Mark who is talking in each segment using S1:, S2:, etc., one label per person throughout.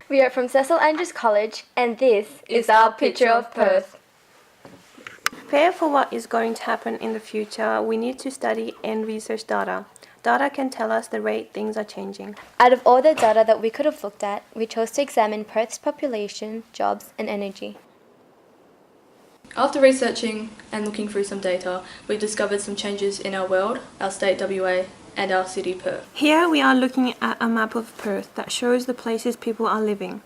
S1: We are from Cecil Andrews College, and this is our picture of Perth.
S2: Prepare for what is going to happen in the future. We need to study and research data. Data can tell us the rate things are changing.
S1: Out of all the data that we could have looked at, we chose to examine Perth's population, jobs, and energy.
S3: After researching and looking through some data, we've discovered some changes in our world, our state WA, and our city Perth.
S2: Here we are looking at a map of Perth that shows the places people are living.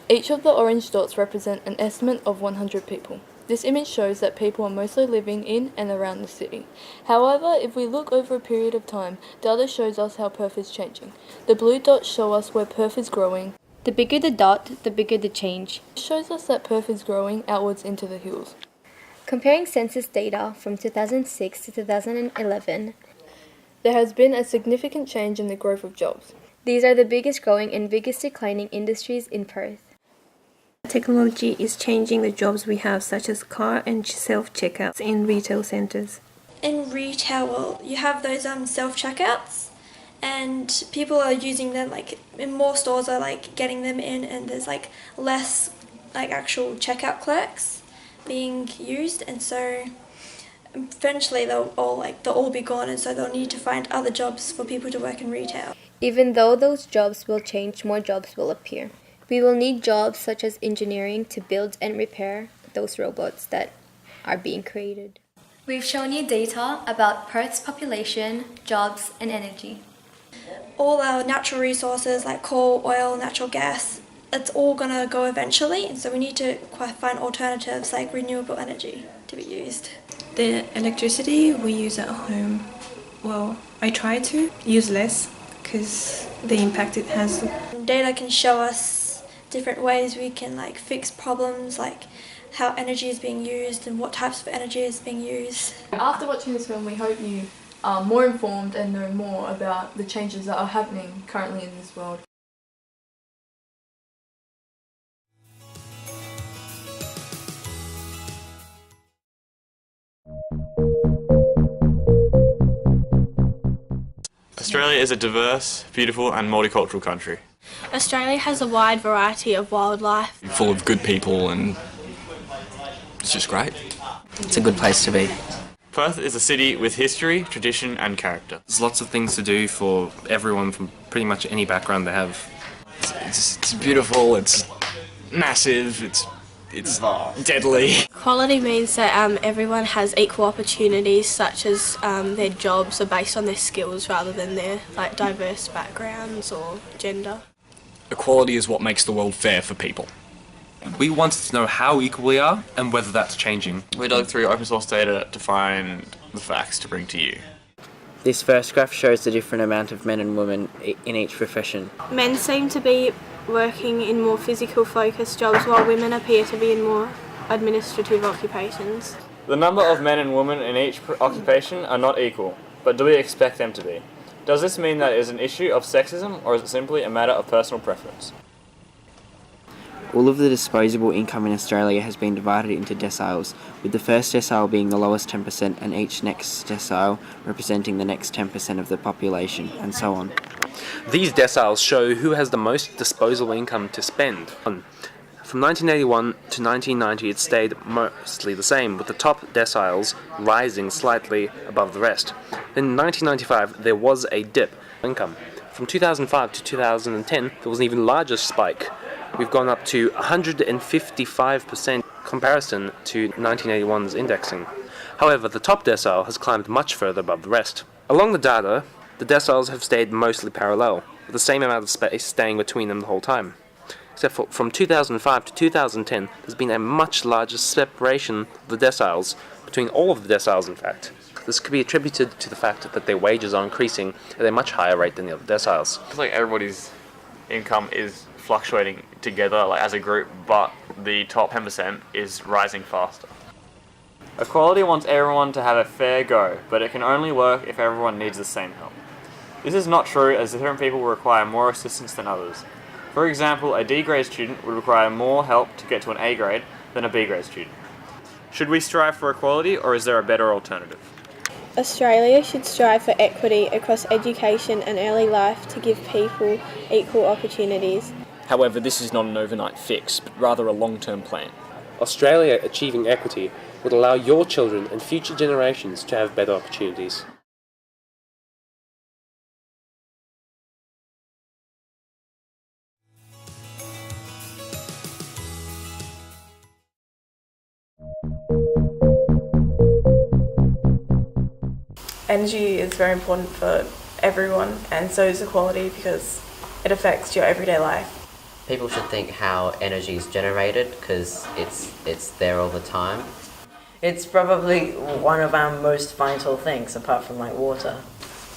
S3: Each of the orange dots represent an estimate of 100 people. This image shows that people are mostly living in and around the city. However, if we look over a period of time, data shows us how Perth is changing. The blue dots show us where Perth is growing.
S1: The bigger the dot, the bigger the change.
S3: It shows us that Perth is growing outwards into the hills.
S1: Comparing census data from 2006 to 2011,
S3: there has been a significant change in the growth of jobs.
S1: These are the biggest growing and biggest declining industries in Perth.
S2: Technology is changing the jobs we have, such as car and self-checkouts in retail centres.
S4: In retail, you have those self-checkouts, and people are using them, in more stores are getting them in, and there's less actual checkout clerks being used, and so eventually they'll all be gone, and so they'll need to find other jobs for people to work in retail.
S1: Even though those jobs will change, more jobs will appear. We will need jobs such as engineering to build and repair those robots that are being created. We've shown you data about Perth's population, jobs, and energy.
S4: All our natural resources like coal, oil, natural gas, it's all going to go eventually, and so we need to find alternatives like renewable energy to be used.
S5: The electricity we use at home, well, I try to use less because the impact it has.
S4: Data can show us different ways we can fix problems, like how energy is being used and what types of energy is being used.
S3: After watching this film, we hope you are more informed and know more about the changes that are happening currently in this world.
S6: Australia is a diverse, beautiful and multicultural country.
S7: Australia has a wide variety of wildlife.
S8: Full of good people, and it's just great.
S9: It's a good place to be.
S6: Perth is a city with history, tradition and character.
S10: There's lots of things to do for everyone from pretty much any background they have.
S8: It's beautiful, it's massive, it's deadly.
S7: Quality means that everyone has equal opportunities, such as their jobs are based on their skills rather than their diverse backgrounds or gender.
S8: Equality is what makes the world fair for people.
S10: We wanted to know how equal we are and whether that's changing.
S6: We dug through open source data to find the facts to bring to you.
S9: This first graph shows the different amount of men and women in each profession.
S7: Men seem to be working in more physical focused jobs, while women appear to be in more administrative occupations.
S6: The number of men and women in each occupation are not equal, but do we expect them to be? Does this mean that it is an issue of sexism, or is it simply a matter of personal preference?
S9: All of the disposable income in Australia has been divided into deciles, with the first decile being the lowest 10% and each next decile representing the next 10% of the population, and so on.
S10: These deciles show who has the most disposable income to spend. From 1981 to 1990 it stayed mostly the same, with the top deciles rising slightly above the rest. In 1995 there was a dip in income. From 2005 to 2010 there was an even larger spike. We've gone up to 155% comparison to 1981's indexing. However, the top decile has climbed much further above the rest. Along the data, the deciles have stayed mostly parallel, with the same amount of space staying between them the whole time. Except for from 2005 to 2010, there's been a much larger separation of the deciles, between all of the deciles in fact. This could be attributed to the fact that their wages are increasing at a much higher rate than the other deciles.
S6: It's like everybody's income is fluctuating together as a group, but the top 10% is rising faster. Equality wants everyone to have a fair go, but it can only work if everyone needs the same help. This is not true, as different people will require more assistance than others. For example, a D grade student would require more help to get to an A grade than a B grade student. Should we strive for equality, or is there a better alternative?
S7: Australia should strive for equity across education and early life to give people equal opportunities.
S11: However, this is not an overnight fix, but rather a long-term plan.
S10: Australia achieving equity would allow your children and future generations to have better opportunities.
S2: Energy is very important for everyone, and so is equality because it affects your everyday life.
S12: People should think how energy is generated because it's there all the time.
S13: It's probably one of our most vital things apart from like water.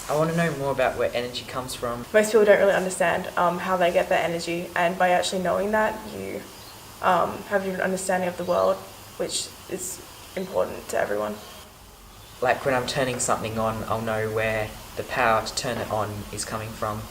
S14: I want to know more about where energy comes from.
S2: Most people don't really understand how they get their energy, and by actually knowing that, you have an understanding of the world, which is important to everyone.
S14: Like when I'm turning something on, I'll know where the power to turn it on is coming from.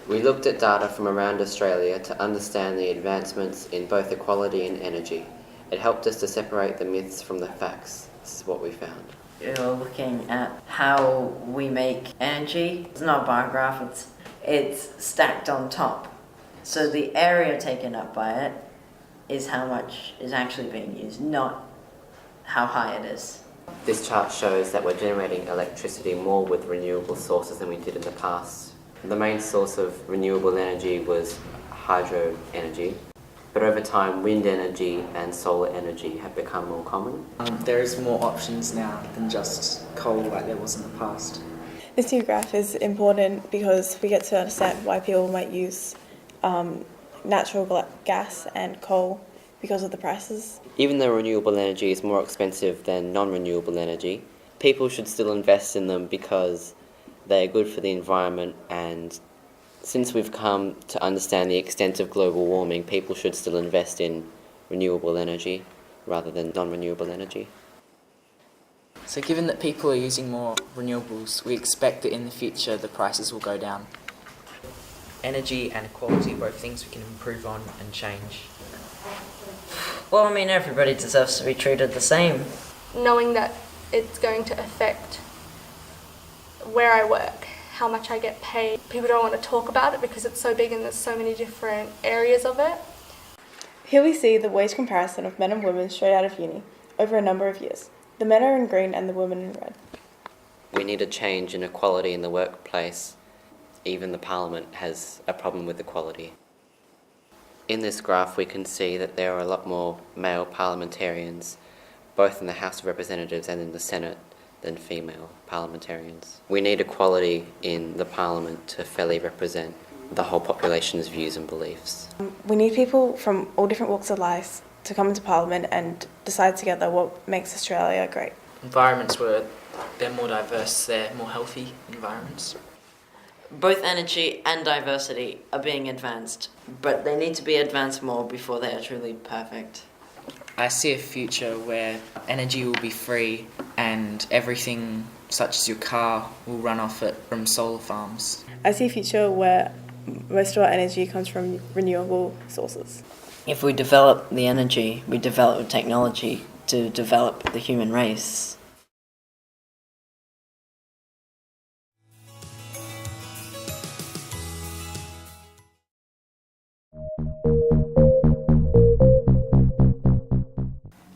S12: We looked at data from around Australia to understand the advancements in both equality and energy. It helped us to separate the myths from the facts. This is what we found.
S13: You're looking at how we make energy. It's not a bar graph, it's stacked on top. So the area taken up by it is how much is actually being used, not how high it is.
S12: This chart shows that we're generating electricity more with renewable sources than we did in the past. The main source of renewable energy was hydro energy, but over time wind energy and solar energy have become more common.
S14: There is more options now than just coal like there was in the past.
S2: This new graph is important because we get to understand why people might use natural gas and coal because of the prices.
S12: Even though renewable energy is more expensive than non-renewable energy, people should still invest in them because they are good for the environment, and since we've come to understand the extent of global warming, people should still invest in renewable energy rather than non-renewable energy.
S14: So given that people are using more renewables, we expect that in the future the prices will go down. Energy and equality are both things we can improve on and change.
S13: Well, I mean, everybody deserves to be treated the same.
S1: Knowing that it's going to affect where I work, how much I get paid. People don't want to talk about it because it's so big and there's so many different areas of it.
S2: Here we see the wage comparison of men and women straight out of uni over a number of years. The men are in green and the women in red.
S12: We need a change in equality in the workplace. Even the Parliament has a problem with equality. In this graph we can see that there are a lot more male parliamentarians, both in the House of Representatives and in the Senate, than female parliamentarians. We need equality in the Parliament to fairly represent the whole population's views and beliefs.
S2: We need people from all different walks of life to come into Parliament and decide together what makes Australia great.
S14: Environments where they're more diverse, they're more healthy environments.
S13: Both energy and diversity are being advanced, but they need to be advanced more before they are truly perfect.
S14: I see a future where energy will be free and everything such as your car will run off it from solar farms.
S2: I see a future where most of our energy comes from renewable sources.
S13: If we develop the energy, we develop the technology to develop the human race.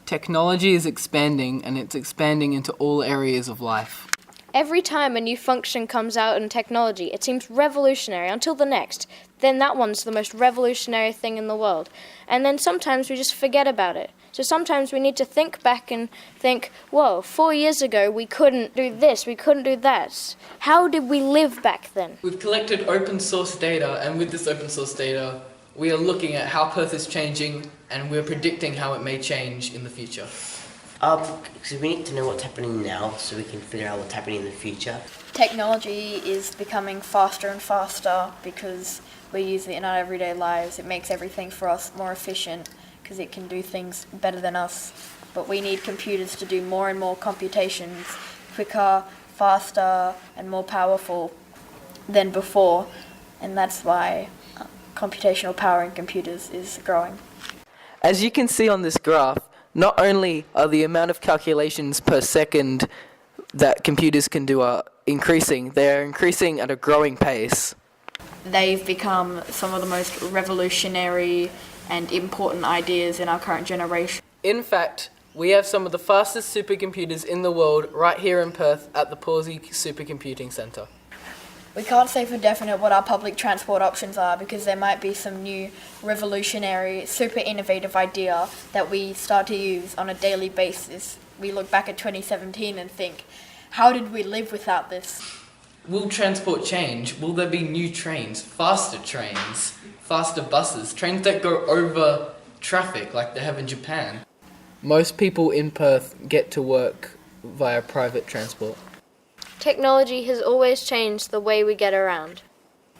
S15: Technology is expanding, and it's expanding into all areas of life.
S16: Every time a new function comes out in technology, it seems revolutionary until the next. Then that one's the most revolutionary thing in the world. And then sometimes we just forget about it. So sometimes we need to think back and think, whoa, 4 years ago we couldn't do this, we couldn't do that. How did we live back then?
S15: We've collected open source data, and with this open source data, we are looking at how Perth is changing, and we're predicting how it may change in the future.
S17: Because we need to know what's happening now so we can figure out what's happening in the future.
S18: Technology is becoming faster and faster because we use it in our everyday lives. It makes everything for us more efficient because it can do things better than us. But we need computers to do more and more computations quicker, faster and more powerful than before, and that's why computational power in computers is growing.
S19: As you can see on this graph, not only are the amount of calculations per second that computers can do are increasing, they are increasing at a growing pace.
S18: they've become some of the most revolutionary and important ideas in our current generation.
S19: In fact, we have some of the fastest supercomputers in the world right here in Perth at the Pawsey Supercomputing Centre.
S18: We can't say for definite what our public transport options are because there might be some new revolutionary, super innovative idea that we start to use on a daily basis. We look back at 2017 and think, how did we live without this?
S15: Will transport change? Will there be new trains, faster buses, trains that go over traffic like they have in Japan?
S19: Most people in Perth get to work via private transport.
S16: Technology has always changed the way we get around.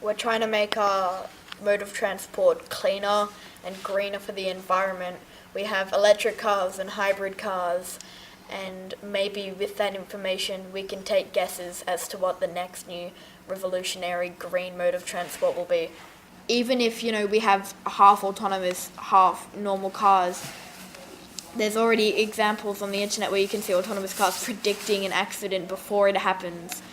S18: We're trying to make our mode of transport cleaner and greener for the environment. We have electric cars and hybrid cars, and maybe with that information we can take guesses as to what the next new revolutionary green mode of transport will be. Even if, we have half autonomous, half normal cars, there's already examples on the internet where you can see autonomous cars predicting an accident before it happens.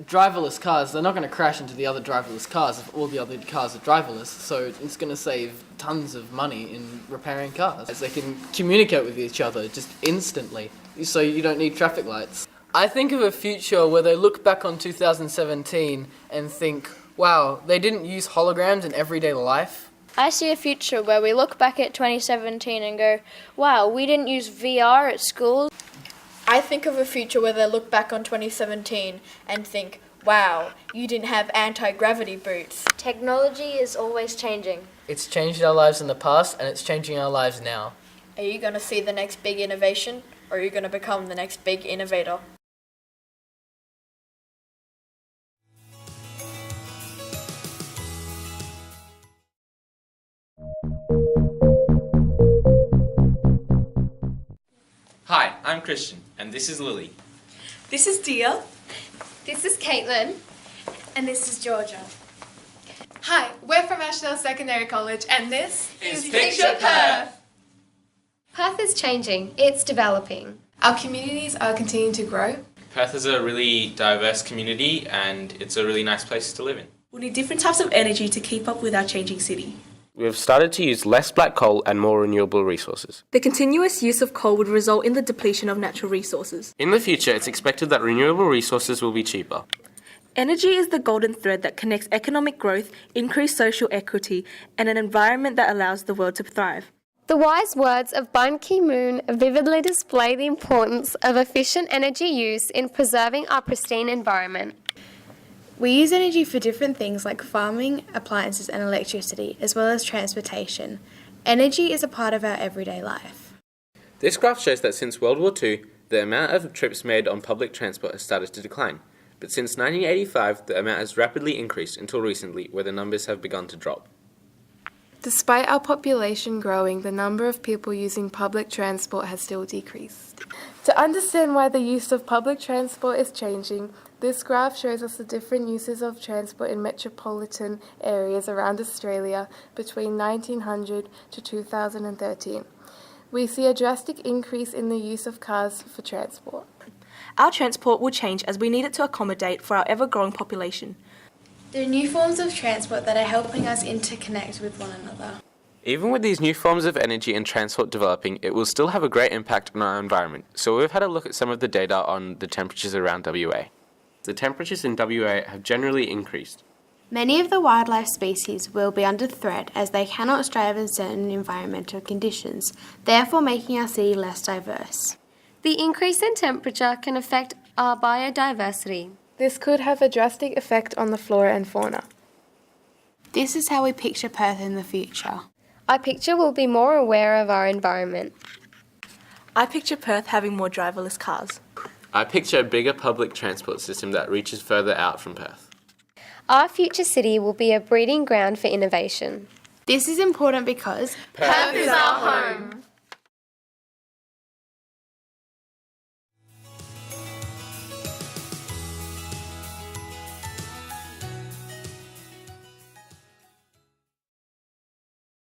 S19: Driverless cars, they're not going to crash into the other driverless cars if all the other cars are driverless, so it's going to save tons of money in repairing cars, as they can communicate with each other just instantly, so you don't need traffic lights. I think of a future where they look back on 2017 and think, wow, they didn't use holograms in everyday life.
S16: I see a future where we look back at 2017 and go, wow, we didn't use VR at school.
S18: I think of a future where they look back on 2017 and think, wow, you didn't have anti-gravity boots.
S16: Technology is always changing.
S19: It's changed our lives in the past and it's changing our lives now.
S18: Are you going to see the next big innovation, or are you going to become the next big innovator?
S20: Hi, I'm Christian, and this is Lily.
S21: This is Dia.
S22: This is Caitlin.
S21: And this is Georgia.
S22: Hi, we're from Ashdale Secondary College, and this
S20: is Picture Perth.
S22: Perth is changing. It's developing. Our communities are continuing to grow.
S20: Perth is a really diverse community, and it's a really nice place to live in.
S21: We need different types of energy to keep up with our changing city.
S10: We have started to use less black coal and more renewable resources.
S23: The continuous use of coal would result in the depletion of natural resources.
S10: In the future, it's expected that renewable resources will be cheaper.
S23: Energy is the golden thread that connects economic growth, increased social equity, and an environment that allows the world to thrive.
S22: The wise words of Ban Ki-moon vividly display the importance of efficient energy use in preserving our pristine environment.
S1: We use energy for different things like farming, appliances and electricity, as well as transportation. Energy is a part of our everyday life.
S10: This graph shows that since World War II, the amount of trips made on public transport has started to decline. But since 1985, the amount has rapidly increased until recently, where the numbers have begun to drop.
S24: Despite our population growing, the number of people using public transport has still decreased. To understand why the use of public transport is changing, this graph shows us the different uses of transport in metropolitan areas around Australia between 1900 to 2013. We see a drastic increase in the use of cars for transport.
S23: Our transport will change as we need it to accommodate for our ever-growing population.
S21: There are new forms of transport that are helping us interconnect with one another.
S10: Even with these new forms of energy and transport developing, it will still have a great impact on our environment. So we've had a look at some of the data on the temperatures around WA. The temperatures in WA have generally increased.
S1: Many of the wildlife species will be under threat as they cannot thrive in certain environmental conditions, therefore making our city less diverse.
S22: The increase in temperature can affect our biodiversity.
S24: This could have a drastic effect on the flora and fauna.
S1: This is how we picture Perth in the future.
S22: I picture we'll be more aware of our environment.
S23: I picture Perth having more driverless cars.
S10: I picture a bigger public transport system that reaches further out from Perth.
S22: Our future city will be a breeding ground for innovation.
S1: This is important because
S22: Perth is our home.